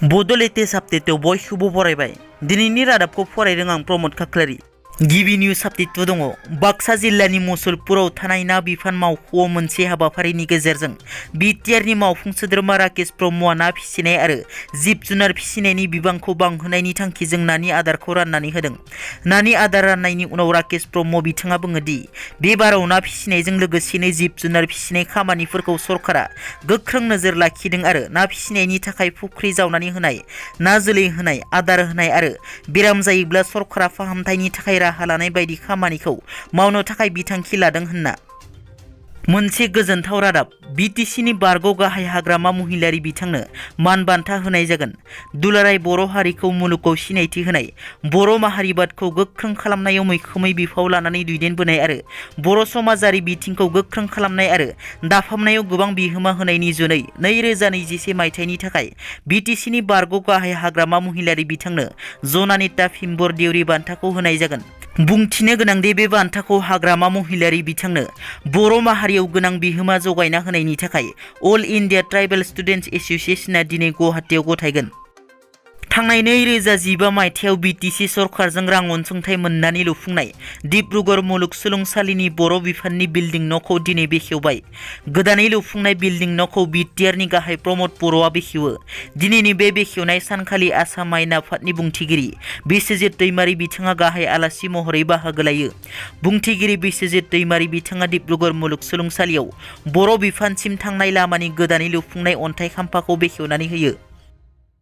बड' लेटेस्ट आपडेटआव बयखौबो बरायबाय। दिनैनि रादाबखौ फरायदों आं प्रमद खाख्लारि। गिबि निउज आपडेटबो दङ। बाक्सा जिल्लानि मुसलपुराव थानाय ना बिफान मावख'आव मोनसे हाबाफारिनि गेजेरजों बिटिआरनि मावफुं सोद्रोमा राकेश ब्रह्मआ ना फिसिनाय आरो जिब जुनार फिसिनायनि बिबांखौ बांहोनायनि थांखिजों नानि आदारखौ राननानै होदों। नानि आदार राननायनि उनाव राकेश ब्रह्म बिथाङा बुङो दि बे बाराव ना फिसिनायजों लोगोसेनो जिब जुनार फिसिनाय खामानिफोरखौ सरकारा गोख्रों नोजोर लाखिदों आरो ना फिसिनायनि थाखाय फुख्रि जावनानै होनाय, ना जोलै होनाय, आदार होनाय आरो बेराम जायोब्ला सरकारा फाहामथायनि थाखाय राहा लानाय बायदि खामानिखौ मावनो थाखाय बिथांखि लादों होनना मोनसे गोजोनथाव रादाब। बिटिसिनि बारग' गाहाय हाग्रामा महिलारि बिथांनो मान बान्था होनाय जागोन। दुलाराय बर' हारिखौ मुलुगाव सिनायथि होनाय, बर' माहारिबादखौ गोख्रों खालामनायाव मैखोमै बिफाव लानानै दैदेनबोनाय आरो बर' समाजारि बिथिंखौ गोख्रों खालामनाय आरो दाफामनायाव गोबां बिहोमा होनायनि जुनै 2021 मायथाइनि थाखाय बिटिसिनि बारग' गाहाय हाग्रामा महिलारि बिथांनो जनानिता भिमबर देउरि बान्थाखौ होनाय जागोन। बुंथिनो गोनांदि बे बान्थाखौ हाग्रामा महिलारि बिथांनो बर' माहारियाव गोनां बिहोमा जगायना होनायनि थाखाय अल इन्डिया ट्राइबेल स्टुडेन्टस एस'सिएशनआ दिनै गुवाहाटीआव गथायगोन। थांनाय 2015 मायथाइयाव बिटिसि सरकारजों रां अनसुंथाइ मोननानै लुफुंनाय डिब्रुगड़ मुलुगसोलोंसालिनि बर' बिफाननि बिल्डिं न'खौ दिनै बेखेवबाय। गोदानै लुफुंनाय बिल्डिं न'खौ बिटिआरनि गाहाय प्रमद बर'आ बेखेवो। दिनैनि बे बेखेवनाय सानखालि आसाम आयेन आफादनि बुंथिगिरि बिस्वजित दैमारी बिथाङा गाहाय आलासि महरै बाहागो लायो। बुंथिगिरि बिस्वजित दैमारी बिथाङा डिब्रुगड़ मुलुगसोलोंसालियाव बर' बिफानसिम थांनाय लामानि गोदानै लुफुंनाय अन्थाइ खाम्फाखौ बेखेवनानै होयो।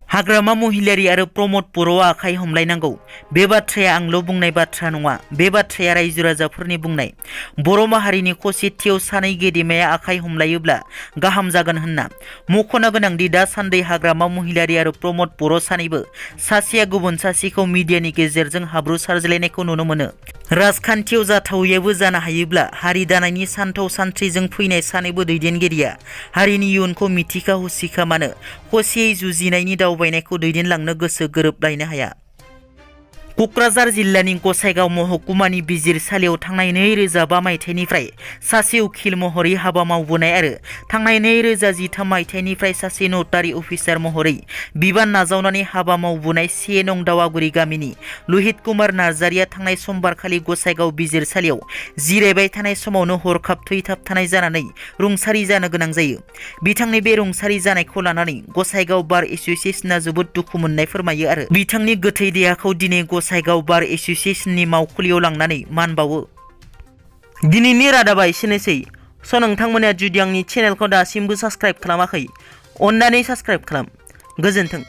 हाग्रामा महिलारि आरो प्रमद बर'आ आखाइ हमलायनांगौ। बे बाथ्राया आंल' बुंनाय बाथ्रा नङा, बे बाथ्राया रायजो राजाफोरनि बुंनाय। बर' माहारिनि खौसेथियाव सानै गेदेमाया आखाइ हमलायोब्ला गाहाम जागोन होनना मख'नो गोनांदि दासान्दि हाग्रामा महिलारि आरो प्रमद बर' सानैबो सासेया गुबुन सासेखौ मिडियानि गेजेरजों हाब्रु सारज्लायनायखौ नुनो मोनो। राजखान्थियाव जाथावैयाबो जानो हायोब्ला हारि दानायनि सानथौ सानथ्रिजों फैनाय सानैबो दैदेनगिरिया हारिनि इयुनखौ मिथिखा हसिखा मानो खौसेयै जुजिनायनि दावबायनायखौ दैदेनलांनो गोसो गोरोबलायनो हाया। क'क्राझार जिल्लानि गसाइगाव महकुमानि बिजिरसालियाव थांनाय 2005 मायथाइनिफ्राय सासे उखिल महरै हाबा मावबोनाय आरो थांनाय 2013 मायथाइनिफ्राय सासे नटारि अफिसार महरै बिबान नाजावनानै हाबा मावबोनाय 1 नं दावागुरि गामिनि लहित कुमार नार्जारिया थांनाय समबारखालि गसाइगाव बिजिरसालियाव जिरायबाय थानाय समावनो हरखाब थैथाबथानाय जानानै रुंसारि जानो गोनां जायो। बिथांनि बे रुंसारि जानायखौ लानानै गसाइगाव बार एस'सिएशनआ जोबोद दुखु मोननाय फोरमायो आरो बिथांनि गोथै देहाखौ दिनै गसाइगाव बार एस'सिएशननि मावखुलियाव लांनानै मान बावो। दिनैनि रादाबा एसेनोसै। नोंथांमोना जुदि आंनि चेनेलखौ दासिमबो साबस्क्राइब खालामाखै, अन्नानै साबस्क्राइब खालाम। गोजोन्थों।